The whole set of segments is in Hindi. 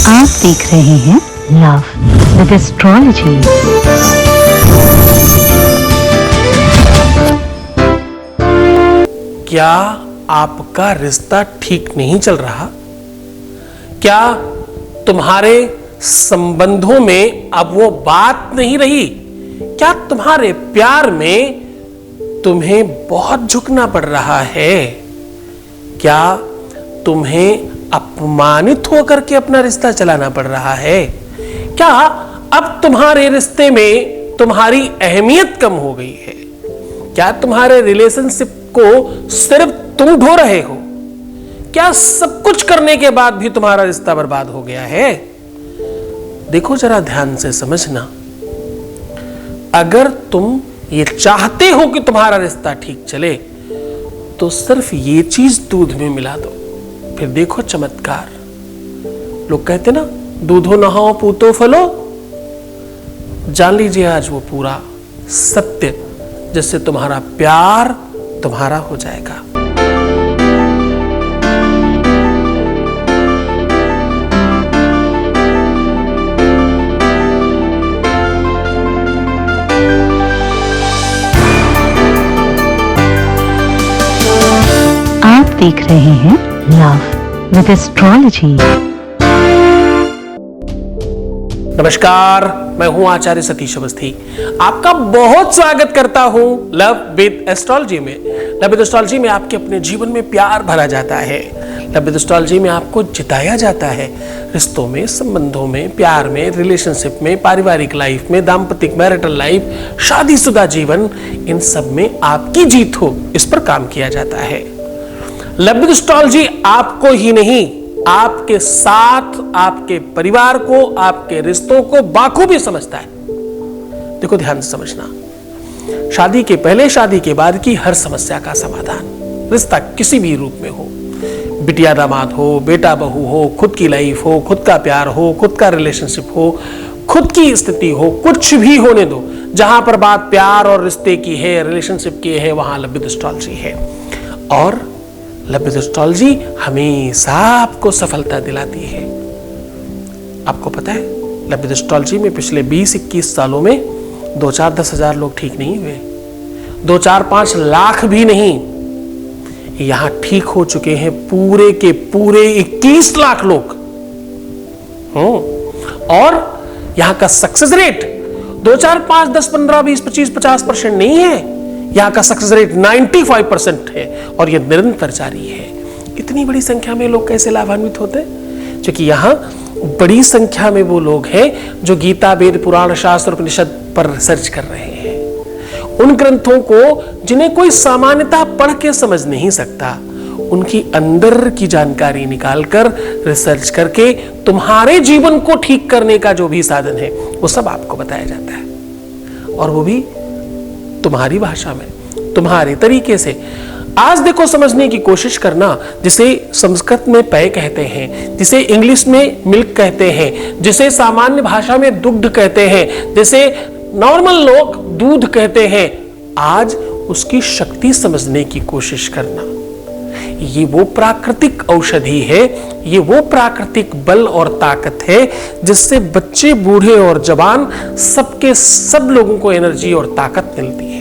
आप देख रहे हैं लव विद एस्ट्रोलॉजी। क्या आपका रिश्ता ठीक नहीं चल रहा? क्या तुम्हारे संबंधों में अब वो बात नहीं रही? क्या तुम्हारे प्यार में तुम्हें बहुत झुकना पड़ रहा है? क्या तुम्हें अपमानित होकर के अपना रिश्ता चलाना पड़ रहा है? क्या अब तुम्हारे रिश्ते में तुम्हारी अहमियत कम हो गई है? क्या तुम्हारे रिलेशनशिप को सिर्फ तुम ढो रहे हो? क्या सब कुछ करने के बाद भी तुम्हारा रिश्ता बर्बाद हो गया है? देखो जरा ध्यान से समझना, अगर तुम ये चाहते हो कि तुम्हारा रिश्ता ठीक चले तो सिर्फ ये चीज दूध में मिला दो, फिर देखो चमत्कार। लोग कहते ना, दूधो नहाओ पूतो फलो। जान लीजिए आज वो पूरा सत्य, जिससे तुम्हारा प्यार तुम्हारा हो जाएगा। आप देख रहे हैं लव विद एस्ट्रोलॉजी। नमस्कार, मैं हूं आचार्य सतीश अवस्थी। आपका बहुत स्वागत करता हूं लव विद एस्ट्रोलॉजी में। लव विद एस्ट्रोलॉजी में आपके अपने जीवन में प्यार भरा जाता है। लव विद एस्ट्रोलॉजी में आपको जिताया जाता है। रिश्तों में, संबंधों में, प्यार में, रिलेशनशिप में, पारिवारिक लाइफ में, दाम्पतिक मैरिटल लाइफ, शादीशुदा जीवन, इन सब में आपकी जीत हो, इस पर काम किया जाता है। लव विद एस्ट्रोलॉजी आपको ही नहीं, आपके साथ आपके परिवार को, आपके रिश्तों को बाखूबी समझता है। देखो ध्यान से समझना, शादी के पहले, शादी के बाद की हर समस्या का समाधान, रिश्ता किसी भी रूप में हो, बिटिया दामाद हो, बेटा बहू हो, खुद की लाइफ हो, खुद का प्यार हो, खुद का रिलेशनशिप हो, खुद की स्थिति हो, कुछ भी होने दो, जहां पर बात प्यार और रिश्ते की है, रिलेशनशिप की है, वहां लव विद एस्ट्रोलॉजी है। और लव विद एस्ट्रोलॉजी हमेशा आपको सफलता दिलाती है। आपको पता है, लव विद एस्ट्रोलॉजी में पिछले 20-21 सालों में 2-4-10 हजार लोग ठीक नहीं हुए, 2-4-5 लाख भी नहीं, यहां ठीक हो चुके हैं पूरे के पूरे 21 लाख लोग। और यहां का सक्सेस रेट 2-4-5-10-15-20-25-50% नहीं है, यहां का सक्सेस रेट 95% है और यह निरंतर जारी है। इतनी बड़ी संख्या में लोग कैसे लाभान्वित होते हैं? क्योंकि यहां बड़ी संख्या में वो लोग हैं जो गीता, वेद, पुराण, शास्त्र, उपनिषद पर रिसर्च कर रहे हैं। उन ग्रंथों को जिन्हें कोई सामान्यतः पढ़ के समझ नहीं सकता, उनकी अंदर की जानकारी निकालकर रिसर्च करके तुम्हारे जीवन को ठीक करने का जो भी साधन है वो सब आपको बताया जाता है, और वो भी तुम्हारी भाषा में, तुम्हारे तरीके से। आज देखो, समझने की कोशिश करना, जिसे संस्कृत में पेय कहते हैं, जिसे इंग्लिश में मिल्क कहते हैं, जिसे सामान्य भाषा में दुग्ध कहते हैं, जिसे नॉर्मल लोग दूध कहते हैं, आज उसकी शक्ति समझने की कोशिश करना। ये वो प्राकृतिक औषधि है, ये वो प्राकृतिक बल और ताकत है जिससे बच्चे, बूढ़े और जवान सबके सब लोगों को एनर्जी और ताकत मिलती है।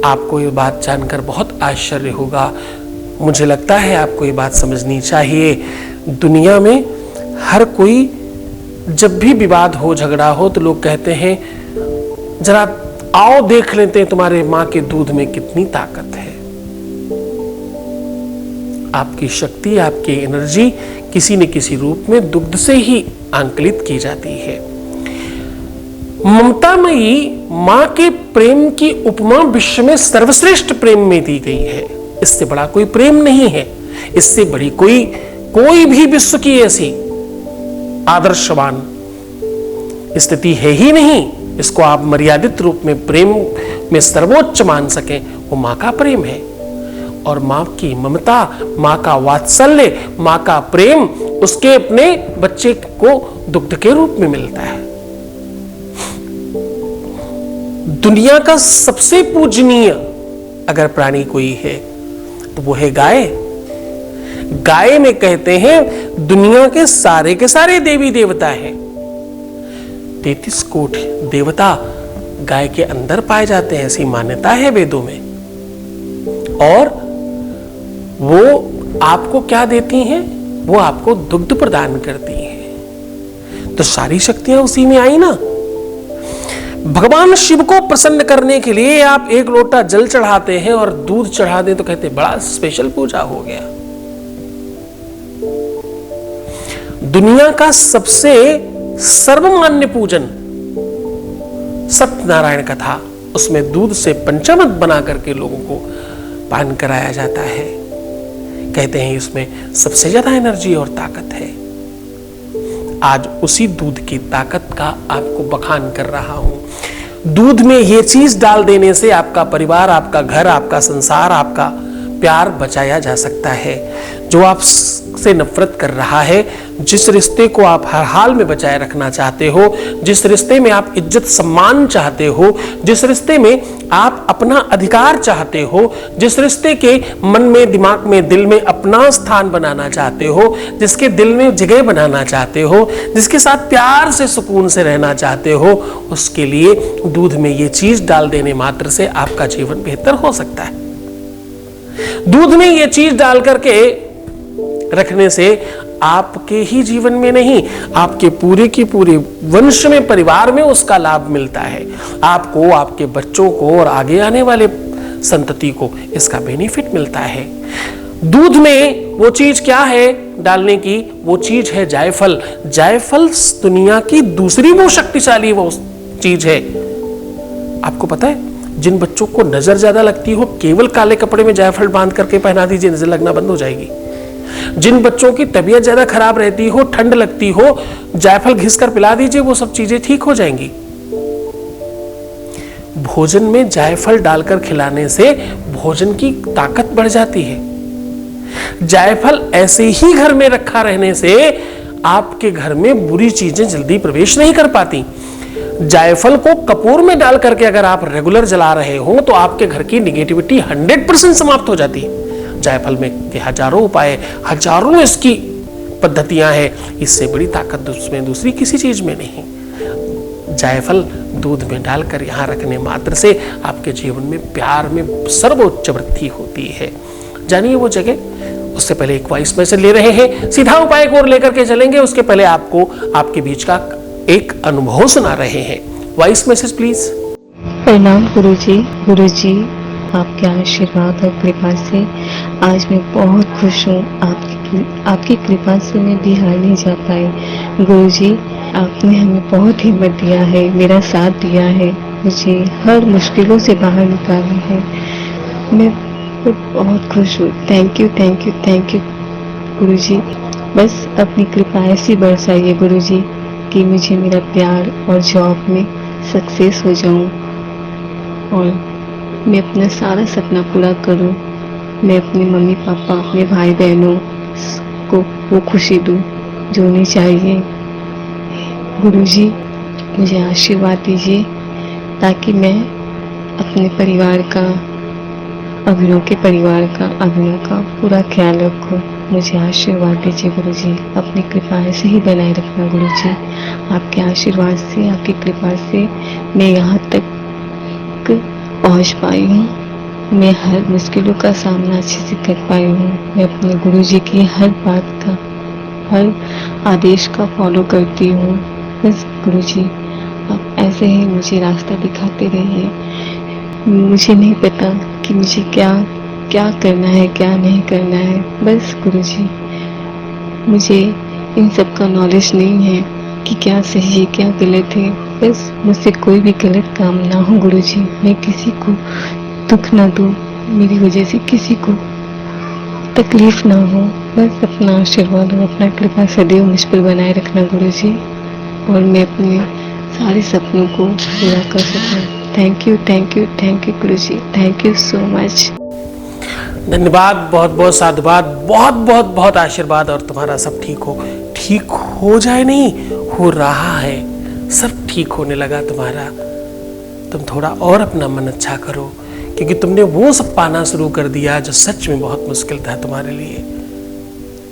आपको ये बात जानकर बहुत आश्चर्य होगा, मुझे लगता है आपको ये बात समझनी चाहिए। दुनिया में हर कोई, जब भी विवाद हो, झगड़ा हो, तो लोग कहते हैं जरा आओ देख लेते हैं तुम्हारे मां के दूध में कितनी ताकत है। आपकी शक्ति, आपकी एनर्जी किसी न किसी रूप में दुग्ध से ही आंकलित की जाती है। ममतामयी मां के प्रेम की उपमा विश्व में सर्वश्रेष्ठ प्रेम में दी गई है। इससे बड़ा कोई प्रेम नहीं है, इससे बड़ी कोई भी विश्व की ऐसी आदर्शवान स्थिति है ही नहीं। इसको आप मर्यादित रूप में प्रेम में सर्वोच्च मान सकें, वो मां का प्रेम है। और मां की ममता, मां का वात्सल्य, मां का प्रेम उसके अपने बच्चे को दुग्ध के रूप में मिलता है। दुनिया का सबसे पूजनीय अगर प्राणी कोई है तो वो है गाय। गाय में कहते हैं दुनिया के सारे देवी देवता हैं। 33 कोटि देवता गाय के अंदर पाए जाते हैं, ऐसी मान्यता है वेदों में। और वो आपको क्या देती हैं? वो आपको दुग्ध प्रदान करती हैं। तो सारी शक्तियां उसी में आई ना। भगवान शिव को प्रसन्न करने के लिए आप 1 लोटा जल चढ़ाते हैं और दूध चढ़ा दें तो कहते बड़ा स्पेशल पूजा हो गया। दुनिया का सबसे सर्वमान्य पूजन सत्यनारायण कथा, उसमें दूध से पंचामृत बना करके लोगों को पान कराया जाता है। कहते हैं इसमें सबसे ज्यादा एनर्जी और ताकत है। आज उसी दूध की ताकत का आपको बखान कर रहा हूं। दूध में ये चीज डाल देने से आपका परिवार, आपका घर, आपका संसार, आपका प्यार बचाया जा सकता है। जो आपसे नफरत कर रहा है, जिस रिश्ते को आप हर हाल में बचाए रखना चाहते हो, जिस रिश्ते में आप इज्जत सम्मान चाहते हो, जिस रिश्ते में आप अपना अधिकार चाहते हो, जिस रिश्ते के मन में, दिमाग में, दिल में अपना स्थान बनाना चाहते हो, जिसके दिल में जगह बनाना चाहते हो, जिसके साथ प्यार से सुकून से रहना चाहते हो, उसके लिए दूध में ये चीज डाल देने मात्र से आपका जीवन बेहतर हो सकता है। दूध में ये चीज डाल करके रखने से आपके ही जीवन में नहीं, आपके पूरे की पूरे वंश में, परिवार में उसका लाभ मिलता है। आपको, आपके बच्चों को और आगे आने वाले संतति को इसका बेनिफिट मिलता है। दूध में वो चीज क्या है डालने की? वो चीज है जायफल। जायफल दुनिया की दूसरी वो शक्तिशाली वो चीज है। आपको पता है, जिन बच्चों को नजर ज्यादा लगती हो, केवल काले कपड़े में जायफल बांध करके पहना दीजिए, नजर लगना बंद हो जाएगी। जिन बच्चों की तबीयत ज्यादा खराब रहती हो, ठंड लगती हो, जायफल घिसकर पिला दीजिए, वो सब चीजें ठीक हो जाएंगी। भोजन में जायफल डालकर खिलाने से भोजन की ताकत बढ़ जाती है। जायफल ऐसे ही घर में रखा रहने से आपके घर में बुरी चीजें जल्दी प्रवेश नहीं कर पाती। जायफल को कपूर में डाल करके अगर आप रेगुलर जला रहे हो तो आपके घर की निगेटिविटी 100% समाप्त हो जाती है। जायफल में के हजारों उपाय, हजारों इसकी पद्धतियां हैं। इससे बड़ी ताकत उसमें दूसरी किसी चीज में नहीं। जायफल दूध में डालकर यहां रखने मात्र से आपके जीवन में प्यार में सर्वोच्च वृद्धि होती है। जानिए वो जगह। उससे पहले एक वॉइस मैसेज ले रहे हैं, सीधा उपाय को और लेकर के चलेंगे। उसके पहले आपको आपके बीच का एक अनुभव सुना रहे हैं। Voice message please. प्रणाम गुरुजी। गुरुजी, आपके आशीर्वाद और कृपा से आज मैं बहुत खुश हूँ। आपकी कृपा से मैं बिहार नहीं जा पाई। गुरुजी, आपने हमें बहुत हिम्मत दिया है, मेरा साथ दिया है, मुझे हर मुश्किलों से बाहर निकाला है। मैं बहुत खुश हूँ। Thank you, thank you, thank you गुरुजी। बस अपनी कृपा ऐसी बरसाइए गुरुजी कि मुझे मेरा प्यार और जॉब में सक्सेस हो जाऊं और मैं अपना सारा सपना पूरा करूं। मैं अपने मम्मी पापा, अपने भाई बहनों को वो खुशी दूं जो उन्हें चाहिए। गुरुजी, मुझे आशीर्वाद दीजिए ताकि मैं अपने परिवार का, अभिनव के परिवार का, अभिनव का पूरा ख्याल रखूं। मुझे आशीर्वाद दीजिए गुरुजी। अपनी कृपा ऐसे ही बनाए रखना गुरुजी। आपके आशीर्वाद से, आपकी कृपा से मैं यहाँ तक पहुँच पाई हूँ। मैं हर मुश्किलों का सामना अच्छे से कर पाई हूँ। मैं अपने गुरुजी की हर बात का, हर आदेश का फॉलो करती हूँ। बस गुरुजी, आप ऐसे ही मुझे रास्ता दिखाते रहिए। मुझे नहीं पता कि मुझे क्या करना है, क्या नहीं करना है। बस गुरुजी, मुझे इन सब का नॉलेज नहीं है कि क्या सही है, क्या गलत है। बस मुझसे कोई भी गलत काम ना हो गुरुजी। मैं किसी को दुख ना दूँ, मेरी वजह से किसी को तकलीफ ना हो। बस अपना आशीर्वाद और अपना कृपा सदैव मुझ पर बनाए रखना गुरुजी, और मैं अपने सारे सपनों को पूरा कर सकूं। Thank you, thank you, thank you Guruji. Thank you so much. धन्यवाद, बहुत बहुत साधुवाद, बहुत बहुत बहुत आशीर्वाद। और तुम्हारा सब ठीक हो जाए, नहीं हो रहा है, सब ठीक होने लगा तुम्हारा। तुम थोड़ा और अपना मन अच्छा करो, क्योंकि तुमने वो सब पाना शुरू कर दिया जो सच में बहुत मुश्किल था तुम्हारे लिए।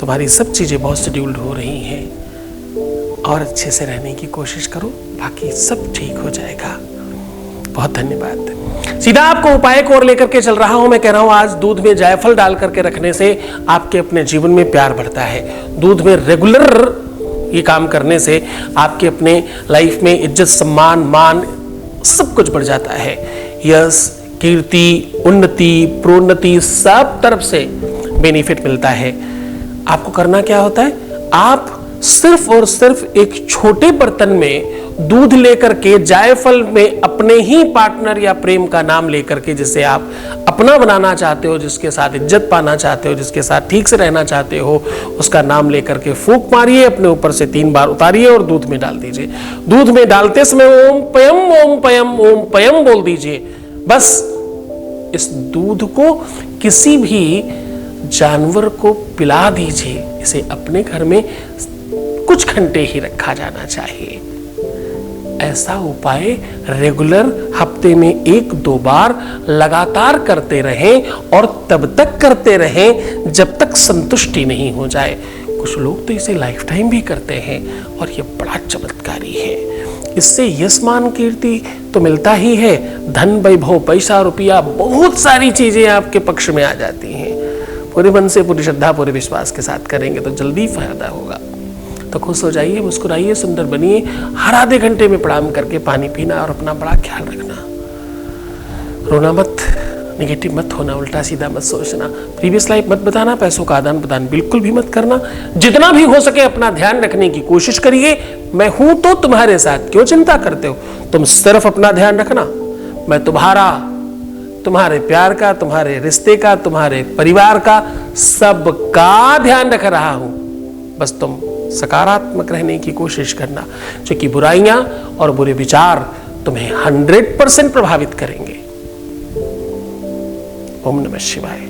तुम्हारी सब चीजें बहुत शेड्यूल्ड हो रही हैं, और अच्छे से रहने की कोशिश करो, बाकी सब ठीक हो जाएगा। बहुत धन्यवाद। सीधा आपको उपाय को और लेकर के चल रहा हूं। मैं कह रहा हूं आज दूध में जायफल डाल करके रखने से आपके अपने जीवन में प्यार बढ़ता है। दूध में रेगुलर ये काम करने से आपके अपने लाइफ में इज्जत, सम्मान, मान सब कुछ बढ़ जाता है। यश, कीर्ति, उन्नति, प्रोन्नति सब तरफ से बेनिफिट मिलता है। आपको करना क्या होता है, आप सिर्फ और सिर्फ एक छोटे बर्तन में दूध लेकर के जायफल में अपने ही पार्टनर या प्रेम का नाम लेकर के, जिसे आप अपना बनाना चाहते हो, जिसके साथ इज्जत पाना चाहते हो, जिसके साथ ठीक से रहना चाहते हो, उसका नाम लेकर के फूंक मारिए, अपने ऊपर से 3 बार उतारिए और दूध में डाल दीजिए। दूध में डालते समय ओम पयम बोल दीजिए। बस इस दूध को किसी भी जानवर को पिला दीजिए। इसे अपने घर में कुछ घंटे ही रखा जाना चाहिए। ऐसा उपाय रेगुलर हफ्ते में 1-2 बार लगातार करते रहें, और तब तक करते रहें जब तक संतुष्टि नहीं हो जाए। कुछ लोग तो इसे लाइफ टाइम भी करते हैं, और यह बड़ा चमत्कारी है। इससे यश, मान, कीर्ति तो मिलता ही है, धन, वैभव, पैसा, रुपया, बहुत सारी चीजें आपके पक्ष में आ जाती हैं। पूरे मन से, पूरी श्रद्धा, पूरे विश्वास के साथ करेंगे तो जल्दी फायदा होगा। तो खुश हो जाइए, मुस्कुराइए, सुंदर बनिए। हर आधे घंटे में प्रणाम करके पानी पीना और अपना बड़ा ख्याल रखना। रोना मत, नेगेटिव मत होना, उल्टा सीधा मत सोचना, प्रीवियस लाइफ मत बताना, पैसों का आदान प्रदान बिल्कुल भी मत करना। जितना भी हो सके अपना ध्यान रखने की कोशिश करिए। मैं हूं तो तुम्हारे साथ, क्यों चिंता करते हो? तुम सिर्फ अपना ध्यान रखना। मैं तुम्हारे प्यार का, तुम्हारे रिश्ते का, तुम्हारे परिवार का, सबका ध्यान रख रहा हूं। बस तुम सकारात्मक रहने की कोशिश करना, क्योंकि बुराइयां और बुरे विचार तुम्हें 100% प्रभावित करेंगे। ओम नमः शिवाय।